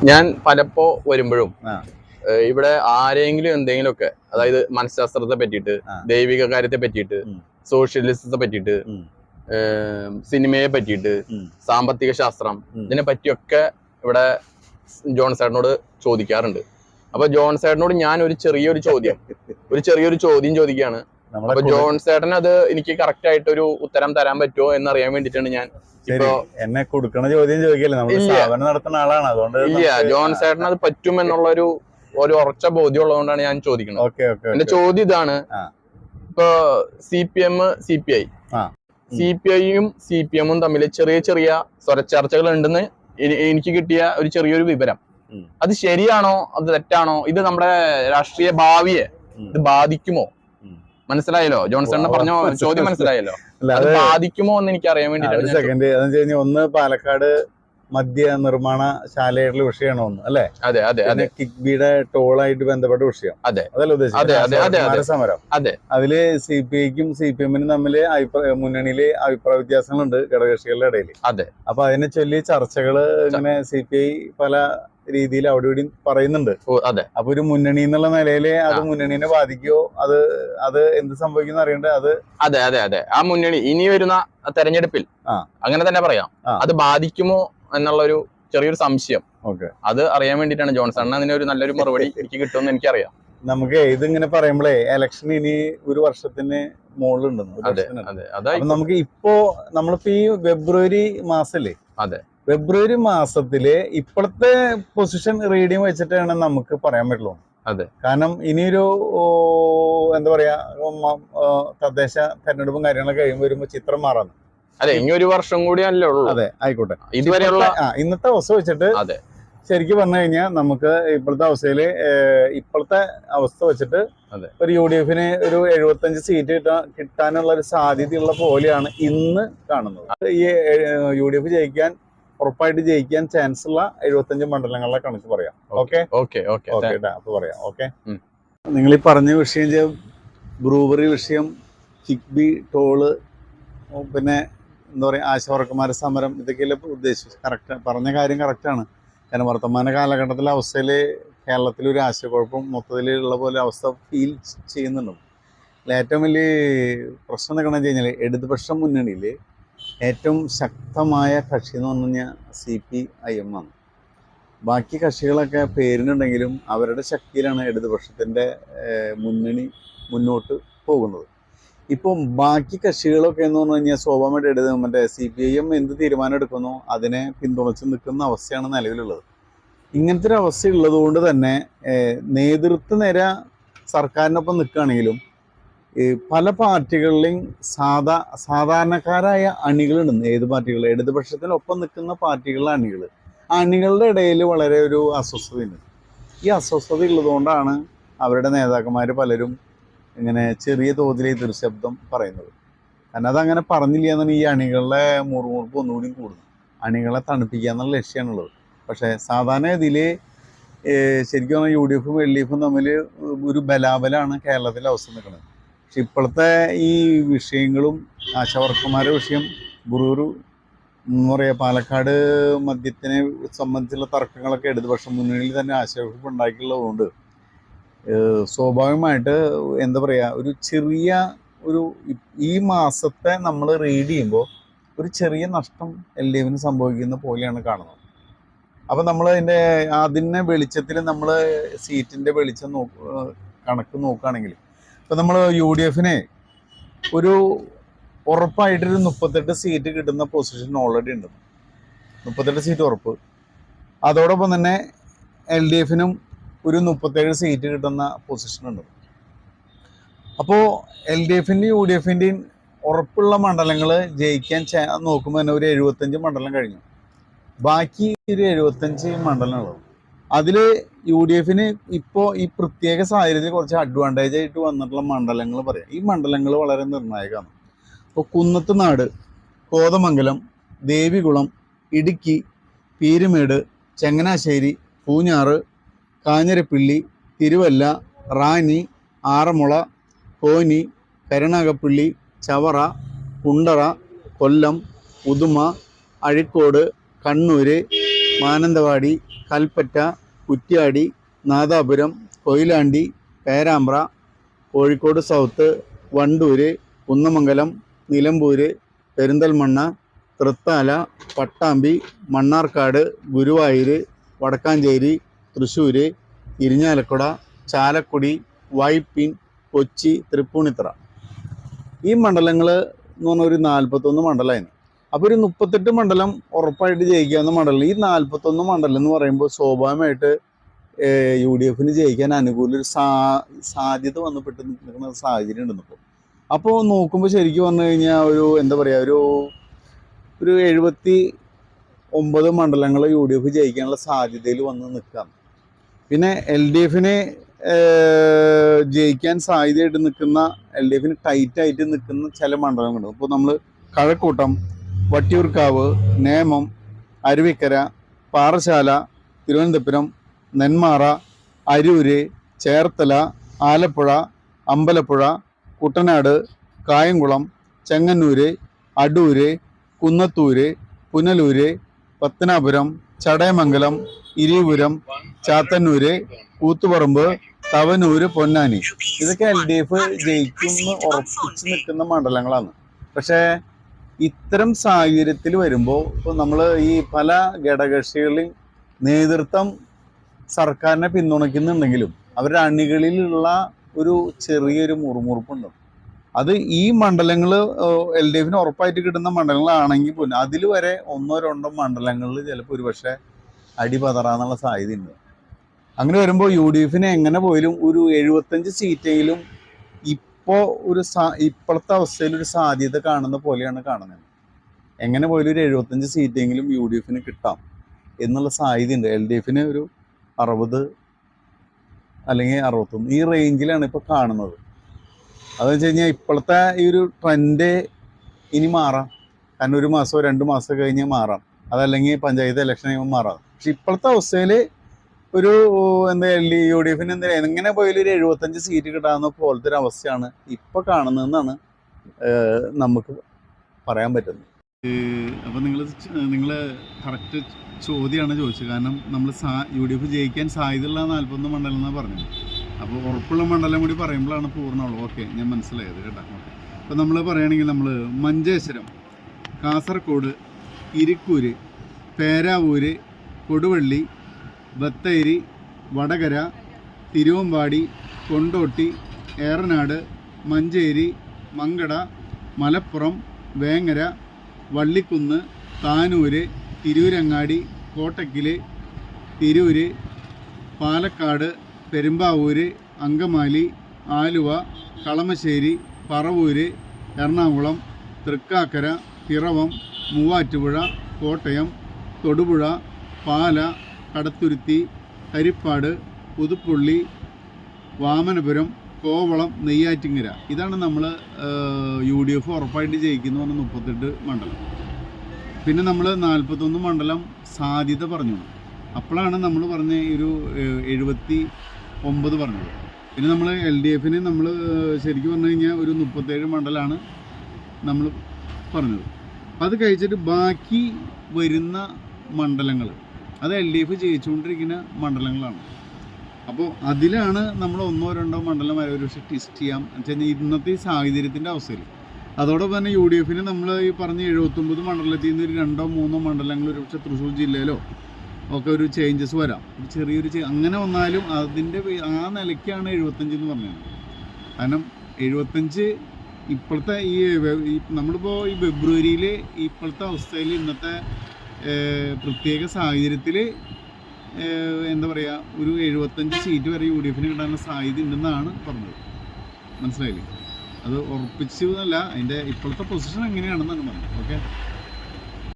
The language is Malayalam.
ഞാൻ പലപ്പോ വരുമ്പോഴും ഇവിടെ ആരെങ്കിലും എന്തെങ്കിലുമൊക്കെ അതായത് മനഃശാസ്ത്രത്തെ പറ്റിയിട്ട്, ദൈവിക കാര്യത്തെ പറ്റിയിട്ട്, സോഷ്യലിസത്തെ പറ്റിയിട്ട്, സിനിമയെ പറ്റിയിട്ട്, സാമ്പത്തിക ശാസ്ത്രം, ഇതിനെ പറ്റിയൊക്കെ ഇവിടെ ജോൺ സാറിനോട് ചോദിക്കാറുണ്ട്. അപ്പൊ ജോൺ സാറിനോട് ഞാൻ ഒരു ചെറിയൊരു ചോദ്യം ചോദിക്കുകയാണ്. അപ്പൊ ജോൺ സാറിന് അത് എനിക്ക് കറക്റ്റ് ആയിട്ട് ഒരു ഉത്തരം തരാൻ പറ്റുമോ എന്നറിയാൻ വേണ്ടിയിട്ടാണ് ഞാൻ എന്നെ കൊടുക്കണ ചോദ്യം ചോദിക്കല്ലേ, നടത്തുന്ന ആളാണ്, അതുകൊണ്ട് ഇല്ല ജോൺ സാറിന് അത് പറ്റും എന്നുള്ള ഒരു ഉറച്ച ബോധ്യം ഉള്ളതുകൊണ്ടാണ് ഞാൻ ചോദിക്കുന്നത്. എന്റെ ചോദ്യം ഇതാണ്, ഇപ്പൊ CPM CPI CPIയും CPMും തമ്മിൽ ചെറിയ ചെറിയ സ്വരച്ചർച്ചകൾ ഉണ്ടെന്ന് എനിക്ക് കിട്ടിയ ഒരു ചെറിയൊരു വിവരം. അത് ശരിയാണോ, അത് തെറ്റാണോ, ഇത് നമ്മുടെ രാഷ്ട്രീയ ഭാവിയെ ഇത് ബാധിക്കുമോ? മനസ്സിലായല്ലോ ജോൺസൺ പറഞ്ഞ ചോദ്യം മനസ്സിലായല്ലോ. അത് ബാധിക്കുമോ എന്ന് എനിക്ക് അറിയാൻ വേണ്ടിട്ട്. ഒന്ന് പാലക്കാട് മദ്യ നിർമ്മാണ ശാലയായിട്ടുള്ള വിഷയമാണോ ഒന്ന്, അല്ലെ? അതെ അതെ അതെ. കിഫ്ബിയുടെ ടോളായിട്ട് ബന്ധപ്പെട്ട വിഷയം, അതെ അതല്ല ഉദ്ദേശിച്ചത് സമരം. അതെ, അതില് CPIക്കും CPMനും തമ്മിൽ മുന്നണിയില് അഭിപ്രായ വ്യത്യാസങ്ങളുണ്ട് ഘടകകക്ഷികളുടെ ഇടയിൽ. അതെ. അപ്പൊ അതിനെ ചൊല്ലി ചർച്ചകള് ഇങ്ങനെ CPI പല രീതിയിൽ അവിടെ ഇവിടെ പറയുന്നുണ്ട്. അതെ. അപ്പൊ ഒരു മുന്നണി എന്നുള്ള നിലയില് അത് മുന്നണിനെ ബാധിക്കുമോ, അത് എന്ത് സംഭവിക്കുന്ന അറിയണ്ടേ? അതെ അതെ അതെ. ആ മുന്നണി ഇനി വരുന്ന തെരഞ്ഞെടുപ്പിൽ അങ്ങനെ തന്നെ പറയാം, അത് ബാധിക്കുമോ എന്നുള്ളൊരു ചെറിയൊരു സംശയം. അത് അറിയാൻ വേണ്ടിയിട്ടാണ് ജോൺസൺ. അതിനൊരു നല്ലൊരു മറുപടി എനിക്ക് കിട്ടുമെന്ന് എനിക്കറിയാം. നമുക്ക് ഇതിങ്ങനെ പറയുമ്പോഴേ ഇലക്ഷൻ ഇനി ഒരു വർഷത്തിന് മുകളിലുണ്ടെന്ന്. നമുക്ക് നമ്മളിപ്പോ ഈ ഫെബ്രുവരി മാസല്ലേ, അതെ, ഫെബ്രുവരി മാസത്തില് ഇപ്പോഴത്തെ പൊസിഷൻ റീഡിങ് വെച്ചിട്ടാണ് നമുക്ക് പറയാൻ പറ്റുള്ളൂ. അതെ. കാരണം ഇനിയൊരു എന്താ പറയാ തദ്ദേശ തെരഞ്ഞെടുപ്പും കാര്യങ്ങളൊക്കെ കഴിയുമ്പോൾ വരുമ്പോ ചിത്രം മാറാന്ന്. അതെ, ഇനി ഒരു വർഷം കൂടി അല്ലേ ഉള്ളൂ. അതെ, ആയിക്കോട്ടെ. ഇതുവരെയുള്ള ഇന്നത്തെ അവസ്ഥ വെച്ചിട്ട് ശരിക്കും പറഞ്ഞു കഴിഞ്ഞാൽ നമുക്ക് ഇപ്പോഴത്തെ അവസ്ഥ വെച്ചിട്ട് ഒരു UDFന് ഒരു 75 സീറ്റ് കിട്ടാനുള്ള ഒരു സാധ്യതയുള്ള പോലെയാണ് ഇന്ന് കാണുന്നത്. ഈ UDF ഉറപ്പായിട്ട് ജയിക്കാൻ ചാൻസ് ഉള്ള 75 മണ്ഡലങ്ങളിലെ കണക്ക് പറയാം. അപ്പൊ പറയാം. നിങ്ങൾ ഈ പറഞ്ഞ വിഷയം, ബ്രൂവറി വിഷയം, കിഫ്ബി ടോള്, പിന്നെ എന്താ പറയുക, ആശാവർക്കന്മാരുടെ സമരം, ഇതൊക്കെയല്ലേ ഉദ്ദേശിച്ചു. കറക്റ്റ് പറഞ്ഞ കാര്യം കറക്റ്റാണ്. കാരണം വർത്തമാന കാലഘട്ടത്തിലെ അവസ്ഥയിൽ കേരളത്തിലൊരു ആശയക്കുഴപ്പം മൊത്തത്തിലുള്ള പോലെ അവസ്ഥ ഫീൽ ചെയ്യുന്നുണ്ട്. ഏറ്റവും വലിയ പ്രശ്നം നിൽക്കണമെന്ന് വെച്ച് കഴിഞ്ഞാൽ ഇടതുപക്ഷ മുന്നണിയിൽ ഏറ്റവും ശക്തമായ കക്ഷി എന്ന് പറഞ്ഞു കഴിഞ്ഞാൽ CPIM ആണ്. ബാക്കി കക്ഷികളൊക്കെ പേരിനുണ്ടെങ്കിലും അവരുടെ ശക്തിയിലാണ് ഇടതുപക്ഷത്തിൻ്റെ മുന്നണി മുന്നോട്ട് പോകുന്നത്. ഇപ്പം ബാക്കി കക്ഷികളൊക്കെ എന്ന് പറഞ്ഞു കഴിഞ്ഞാൽ സ്വാഭാവികമായിട്ട് മറ്റേ CPIM എന്ത് തീരുമാനം എടുക്കുന്നോ അതിനെ പിന്തുണച്ച് നിൽക്കുന്ന അവസ്ഥയാണ് നിലവിലുള്ളത്. ഇങ്ങനത്തെ ഒരു അവസ്ഥ ഉള്ളത് കൊണ്ട് തന്നെ നേതൃത്വ നിര സർക്കാരിനൊപ്പം നിൽക്കുകയാണെങ്കിലും പല പാർട്ടികളിലെയും സാധാരണക്കാരായ അണികളുണ്ട്. ഏത് പാർട്ടികളും ഇടതുപക്ഷത്തിനൊപ്പം നിൽക്കുന്ന പാർട്ടികളിലെ അണികളുടെ ഇടയിൽ വളരെ ഒരു അസ്വസ്ഥതയുണ്ട്. ഈ അസ്വസ്ഥത ഉള്ളതുകൊണ്ടാണ് അവരുടെ നേതാക്കന്മാർ പലരും ഇങ്ങനെ ചെറിയ തോതിൽ എതിർശബ്ദം പറയുന്നത്. കാരണം അതങ്ങനെ പറഞ്ഞില്ല എന്നാണ് ഈ അണികളുടെ മുറുമുറുപ്പ് ഒന്നുകൂടി കൂടുന്നത്. അണികളെ തണുപ്പിക്കുക എന്നുള്ള ലക്ഷ്യമാണുള്ളത്. പക്ഷേ സാധാരണ ഇതിൽ ശരിക്കും പറഞ്ഞാൽ UDFും LDFും തമ്മിൽ ഒരു ബലാബലാണ് കേരളത്തിലെ അവസ്ഥ നിൽക്കുന്നത്. പക്ഷെ ഇപ്പോഴത്തെ ഈ വിഷയങ്ങളും ആശാവർക്കന്മാരുടെ വിഷയം, ബ്രൂവറി എന്ന് പറയുക, പാലക്കാട് മദ്യത്തിനെ സംബന്ധിച്ചുള്ള തർക്കങ്ങളൊക്കെ ഇടതുപക്ഷ മുന്നണിയിൽ തന്നെ ആശയക്കുഴപ്പം ഉണ്ടാക്കിയുള്ളതുകൊണ്ട് സ്വാഭാവികമായിട്ട് എന്താ പറയുക, ഒരു ചെറിയ ഈ മാസത്തെ നമ്മൾ റീഡ് ചെയ്യുമ്പോൾ ഒരു ചെറിയ നഷ്ടം LDFന് സംഭവിക്കുന്ന പോലെയാണ് കാണുന്നത്. അപ്പം നമ്മൾ അതിൻ്റെ വെളിച്ചത്തിൽ നമ്മൾ സീറ്റിൻ്റെ വെളിച്ചം കണക്ക് നോക്കുകയാണെങ്കിൽ ഇപ്പം നമ്മൾ UDFനെ ഒരു ഉറപ്പായിട്ടൊരു 38 സീറ്റ് കിട്ടുന്ന പൊസിഷൻ ഓൾറെഡി ഉണ്ട്. 38 സീറ്റ് ഉറപ്പ്. അതോടൊപ്പം തന്നെ LDFനും ഒരു 37 സീറ്റ് കിട്ടുന്ന പൊസിഷനുണ്ട്. അപ്പോൾ LDFൻ്റെയും UDFൻ്റെയും ഉറപ്പുള്ള മണ്ഡലങ്ങൾ ജയിക്കാൻ നോക്കുമ്പോൾ തന്നെ ഒരു 75 മണ്ഡലം കഴിഞ്ഞു. ബാക്കി ഒരു 75 മണ്ഡലങ്ങളുള്ളൂ. അതിൽ UDFന് ഇപ്പോൾ ഈ പ്രത്യേക സാഹചര്യത്തിൽ കുറച്ച് അഡ്വാൻറ്റേജ് ആയിട്ട് വന്നിട്ടുള്ള മണ്ഡലങ്ങൾ പറയാം. ഈ മണ്ഡലങ്ങൾ വളരെ നിർണായകമാണ്. ഇപ്പോൾ കുന്നത്തുനാട്, കോതമംഗലം, ദേവികുളം, ഇടുക്കി, പീരുമേട്, ചങ്ങനാശ്ശേരി, പൂഞ്ഞാറ്, കാഞ്ഞിരപ്പള്ളി, തിരുവല്ല, റാന്നി, ആറന്മുള, കോന്നി, കരുനാഗപ്പള്ളി, ചവറ, കുണ്ടറ, കൊല്ലം, ഉദുമ, അഴീക്കോട്, കണ്ണൂർ, മാനന്തവാടി, കൽപ്പറ്റ, കുറ്റ്യാടി, നാദാപുരം, കൊയിലാണ്ടി, പേരാമ്പ്ര, കോഴിക്കോട് സൗത്ത്, വണ്ടൂര്, കുന്നമംഗലം, നിലമ്പൂര്, പെരിന്തൽമണ്ണ, തൃത്താല, പട്ടാമ്പി, മണ്ണാർക്കാട്, ഗുരുവായൂർ, വടക്കാഞ്ചേരി, തൃശ്ശൂർ, ഇരിഞ്ഞാലക്കുട, ചാലക്കുടി, വൈപ്പിൻ, കൊച്ചി, തൃപ്പൂണിത്തറ. ഈ മണ്ഡലങ്ങൾ എന്ന് പറഞ്ഞാൽ ഒരു 41 മണ്ഡലമായിരുന്നു. അപ്പോൾ ഒരു 38 മണ്ഡലം ഉറപ്പായിട്ട് ജയിക്കാവുന്ന മണ്ഡലം. ഈ 41 മണ്ഡലം എന്ന് പറയുമ്പോൾ സ്വാഭാവികമായിട്ട് UDF ജയിക്കാൻ അനുകൂല ഒരു സാധ്യത വന്നപ്പെട്ട് നിൽക്കുന്ന സാഹചര്യം ഉണ്ടെന്നിപ്പോൾ. അപ്പോൾ നോക്കുമ്പോൾ ശരിക്കും പറഞ്ഞു കഴിഞ്ഞാൽ ഒരു എന്താ പറയുക, ഒരു 79 മണ്ഡലങ്ങൾ UDF ജയിക്കാനുള്ള സാധ്യതയിൽ വന്ന് നിൽക്കാം. പിന്നെ LDF ജയിക്കാൻ സാധ്യതയായിട്ട് നിൽക്കുന്ന, LDF ടൈറ്റായിട്ട് നിൽക്കുന്ന ചില മണ്ഡലങ്ങളുണ്ട്. ഇപ്പോൾ നമ്മൾ കഴക്കൂട്ടം, വട്ടിയൂർക്കാവ്, നേമം, അരുവിക്കര, പാറശാല, തിരുവനന്തപുരം, നെന്മാറ, അരൂര്, ചേർത്തല, ആലപ്പുഴ, അമ്പലപ്പുഴ, കുട്ടനാട്, കായംകുളം, ചെങ്ങന്നൂര്, അടൂര്, കുന്നത്തൂര്, പുനലൂര്, പത്തനാപുരം, ചടയമംഗലം, ഇരിപുരം, ചാത്തന്നൂര്, കൂത്തുപറമ്പ്, തവനൂര്, പൊന്നാനി. ഇതൊക്കെ LDF ജയിക്കുമെന്ന് ഉറപ്പിച്ച് നിൽക്കുന്ന മണ്ഡലങ്ങളാണ്. പക്ഷേ ഇത്തരം സാഹചര്യത്തിൽ വരുമ്പോൾ ഇപ്പോൾ നമ്മൾ ഈ പല ഘടകകക്ഷികളിലും നേതൃത്വം സർക്കാരിനെ പിന്തുണയ്ക്കുന്നുണ്ടെങ്കിലും അവരുടെ അണികളിലുള്ള ഒരു ചെറിയൊരു മുറുമുറുപ്പുണ്ട്. അത് ഈ മണ്ഡലങ്ങൾ LDF ഉറപ്പായിട്ട് കിട്ടുന്ന മണ്ഡലങ്ങളാണെങ്കിൽ പോലും അതിൽ വരെ 1-2 മണ്ഡലങ്ങളിൽ ചിലപ്പോൾ ഒരുപക്ഷെ അടിപതറാന്നുള്ള സാധ്യതയുണ്ട്. അങ്ങനെ വരുമ്പോൾ UDF എങ്ങനെ പോയാലും ഒരു 75 സീറ്റെങ്കിലും ഇപ്പോൾ ഇപ്പോഴത്തെ അവസ്ഥയിൽ ഒരു സാധ്യത കാണുന്ന പോലെയാണ് കാണുന്നത്. എങ്ങനെ പോയാലും ഒരു 75 സീറ്റെങ്കിലും UDF കിട്ടാം എന്നുള്ള സാധ്യതയുണ്ട്. LDF ഒരു 60 അല്ലെങ്കിൽ 61 ഈ റേഞ്ചിലാണ് ഇപ്പോൾ കാണുന്നത്. അതെന്ന് വെച്ച് കഴിഞ്ഞാൽ ഇപ്പോഴത്തെ ഈ ഒരു ട്രെൻഡ് ഇനി മാറാം. കാരണം 1 മാസമോ 2 മാസം കഴിഞ്ഞ് മാറാം, അതല്ലെങ്കിൽ പഞ്ചായത്ത് ഇലക്ഷൻ കഴിയുമ്പോൾ മാറാം. പക്ഷെ ഇപ്പോഴത്തെ അവസ്ഥയിൽ ഒരു UDF എങ്ങനെ പോയാലും ഒരു 75 സീറ്റ് കിട്ടാവുന്ന പോലത്തെ ഒരു അവസ്ഥയാണ് ഇപ്പോൾ കാണുന്നതെന്നാണ് നമുക്ക് പറയാൻ പറ്റുന്നത്. അപ്പോൾ നിങ്ങൾ കറക്റ്റ് ചോദ്യമാണ് ചോദിച്ചത്. കാരണം നമ്മൾ UDF ജയിക്കാൻ സാധ്യതയുള്ള 41 മണ്ഡലം എന്നാണ് പറഞ്ഞത്. അപ്പോൾ ഉറപ്പുള്ള മണ്ഡലം കൂടി പറയുമ്പോഴാണ് പൂർണ്ണമുള്ളൂ. ഓക്കെ, ഞാൻ മനസ്സിലായത് കേട്ടോ. ഓക്കെ, അപ്പോൾ നമ്മൾ പറയുകയാണെങ്കിൽ നമ്മൾ മഞ്ചേശ്വരം, കാസർഗോഡ്, ഇരിക്കൂര്, പേരാവൂര്, കൊടുവള്ളി, ബത്തേരി, വടകര, തിരുവമ്പാടി, കൊണ്ടോട്ടി, ഏറനാട്, മഞ്ചേരി, മങ്കട, മലപ്പുറം, വേങ്ങര, വള്ളിക്കുന്ന്, താനൂര്, തിരൂരങ്ങാടി, കോട്ടക്കൽ, തിരൂര്, പാലക്കാട്, പെരുമ്പാവൂര്, അങ്കമാലി, ആലുവ, കളമശ്ശേരി, പറവൂര്, എറണാകുളം, തൃക്കാക്കര, പിറവം, മൂവാറ്റുപുഴ, കോട്ടയം, തൊടുപുഴ, പാല, കടത്തുരുത്തി, ഹരിപ്പാട്, പുതുപ്പള്ളി, വാമനപുരം, കോവളം, നെയ്യാറ്റിങ്കര. ഇതാണ് നമ്മൾ UDF ഉറപ്പായിട്ട് ജയിക്കുന്നു പറഞ്ഞ 38 മണ്ഡലം. പിന്നെ നമ്മൾ 41 മണ്ഡലം സാധ്യത പറഞ്ഞു. അപ്പോഴാണ് നമ്മൾ പറഞ്ഞ ഒരു 79 പറഞ്ഞത്. പിന്നെ നമ്മൾ LDF നമ്മൾ ശരിക്കും പറഞ്ഞു കഴിഞ്ഞാൽ ഒരു 37 മണ്ഡലമാണ് നമ്മൾ പറഞ്ഞത്. അത് കഴിച്ചിട്ട് ബാക്കി വരുന്ന മണ്ഡലങ്ങൾ അത് LDF ജയിച്ചുകൊണ്ടിരിക്കുന്ന മണ്ഡലങ്ങളാണ്. അപ്പോൾ അതിലാണ് നമ്മൾ 1-2 മണ്ഡലം വരെ ഒരു ടെസ്റ്റ് ചെയ്യാം വെച്ചാൽ ഇന്നത്തെ ഈ സാഹചര്യത്തിൻ്റെ അവസ്ഥയിൽ. അതോടൊപ്പം തന്നെ UDF നമ്മൾ ഈ പറഞ്ഞ 79 മണ്ഡലത്തിൽ നിന്ന് ഒരു 2-3 മണ്ഡലങ്ങൾ ഒരു പക്ഷേ തൃശ്ശൂർ ജില്ലയിലോ ഒക്കെ ഒരു ചേഞ്ചസ് വരാം. ഒരു ചെറിയൊരു അങ്ങനെ വന്നാലും അതിൻ്റെ ആ നിലയ്ക്കാണ് 75 എന്ന് പറഞ്ഞത്. കാരണം 75 ഇപ്പോഴത്തെ ഈ നമ്മളിപ്പോൾ ഈ ഫെബ്രുവരിയിൽ ഇപ്പോഴത്തെ അവസ്ഥയിൽ ഇന്നത്തെ പ്രത്യേക സാഹചര്യത്തിൽ എന്താ പറയുക, ഒരു 75 സീറ്റ് വരെ UDF കിട്ടാനുള്ള സാധ്യത ഉണ്ടെന്നാണ് പറഞ്ഞത്. മനസ്സിലായില്ലേ? അത് ഉറപ്പിച്ചു എന്നല്ല, അതിൻ്റെ ഇപ്പോഴത്തെ പൊസിഷൻ എങ്ങനെയാണെന്നാണ് പറഞ്ഞത്. ഓക്കെ.